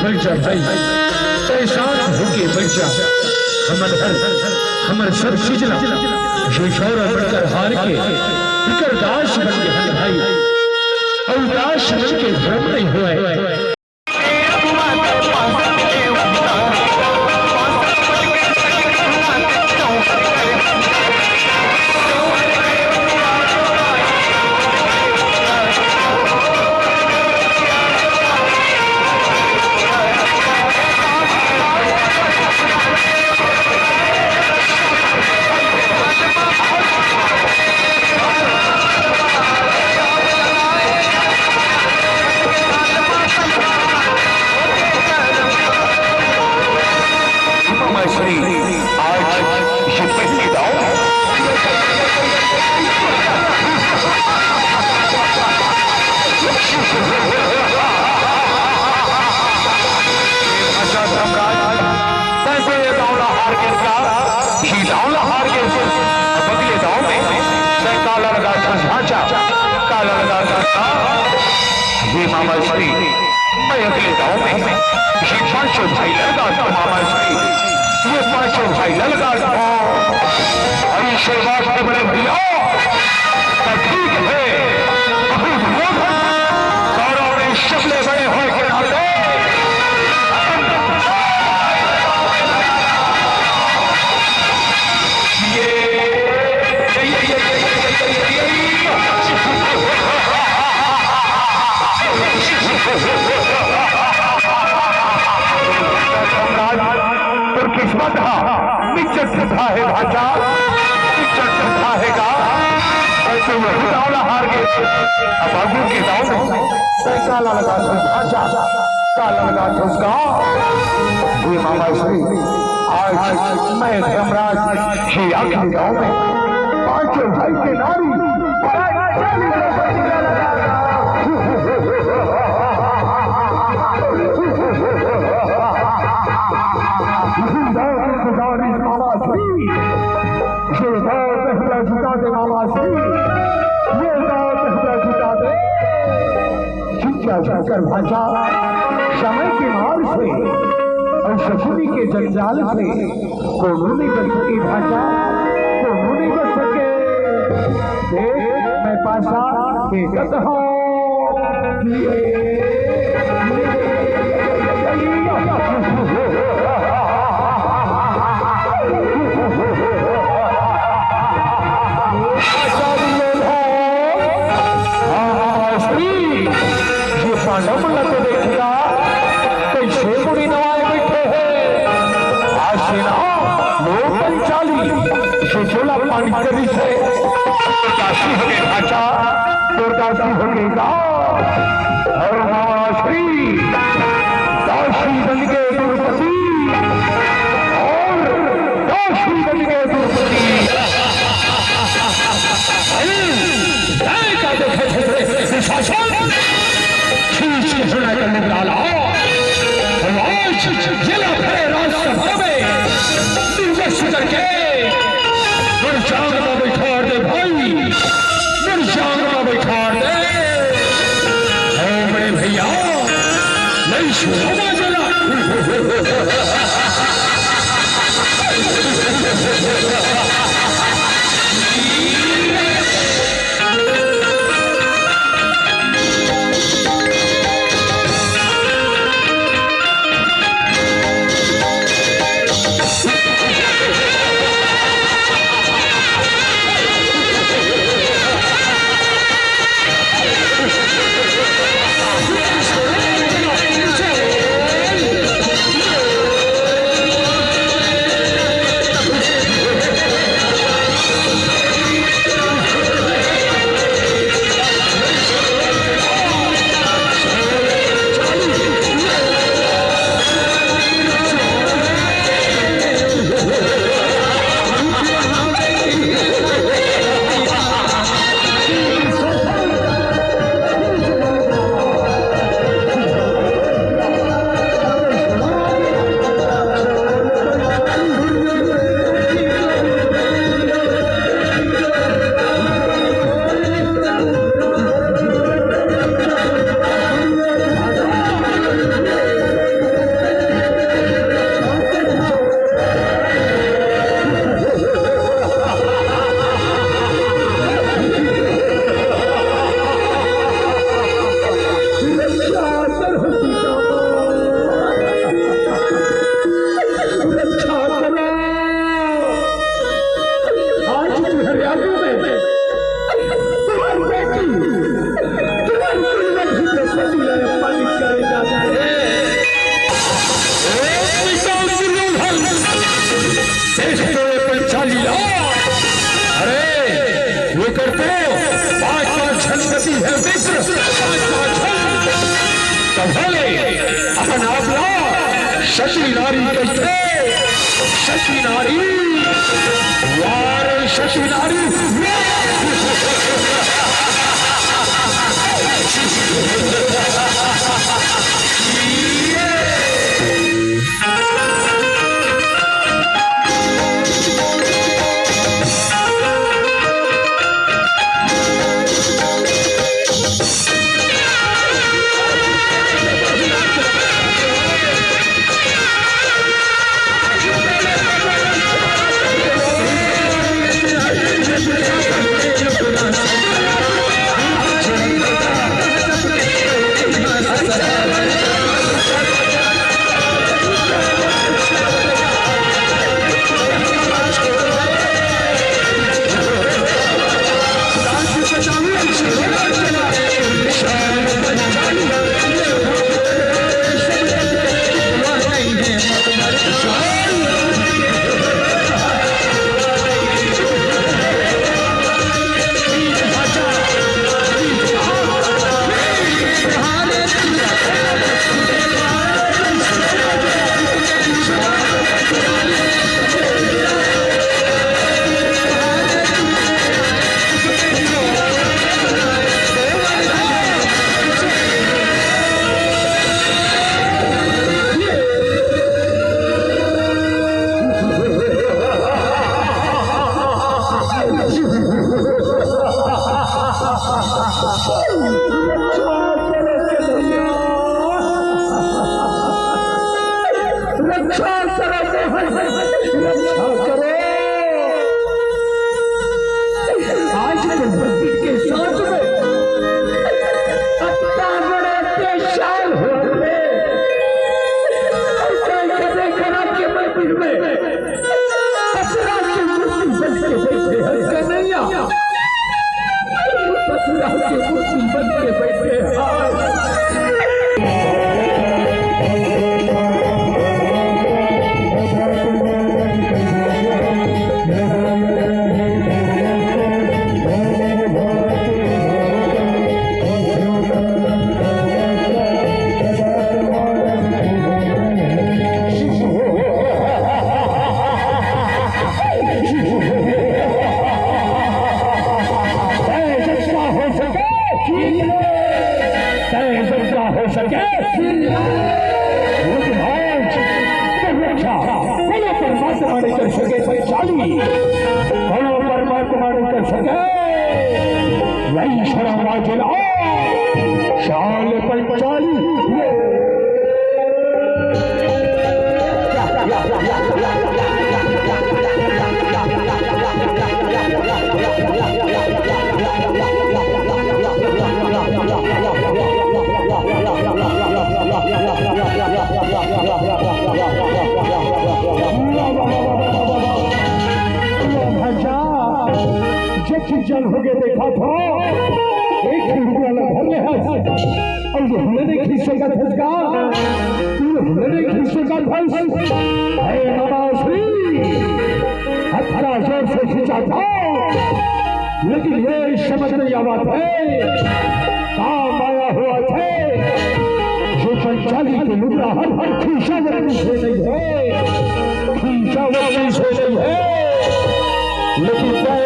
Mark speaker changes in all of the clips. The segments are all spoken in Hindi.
Speaker 1: बैठ जा भाई, परेशान होके बैठ जा। हमर सब चीजला ये शौरा बनकर हार के फिकर दास बन गए भाई, और दास बन के धर्म नहीं हुए। मामा श्री मैं अगले गाँव में ये पांचों भाई लगा था मामा श्री, ये पांचों भाई लगा था। ऐसे बात में बड़े भैया ठीक है, गौरव में शबले बड़े हुए के नाते किस्मत है भाषा है ऐसे हार गए। अब आगू के गाँव में काला लगा भाषा, काला लगा उसका ये मामा श्री। आज मैं धर्मराज ही आगे गाँव में पांचों भाई के नारी शंकर भाषा समय के मार से और शकुनी के जंजाल से कोनो नहीं बच सकी भाषा, कोनो नहीं बच सके। मैं पासा एकत हूँ दासी होगे भाषा, तो दासी होगेगा और मामा श्री दासी बन के द्रौपदी और दासी बन के द्रौपदी करने डाला। आज जिला भरे राज्यसभा में निर्देश करके बैठा दे भाई, बैठा दे बड़े भैया नहीं सुना जरा। शशि नारी कैसे शशि नारी यार शशि नारी जल हो गए देखा था एक खिड़की वाला घर ले और जो हमने खींचे का धसका हमने खींचे का धस है नवाश्री हथरा जोर से खींचा था लेकिन ये समझ नहीं आवा थे काम आया हुआ थे जो पंचाली के मुद्रा हर खींचा वक्ति से नहीं है खींचा वक्ति से नहीं है लेकिन क्या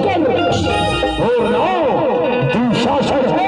Speaker 1: और ना दुशासन है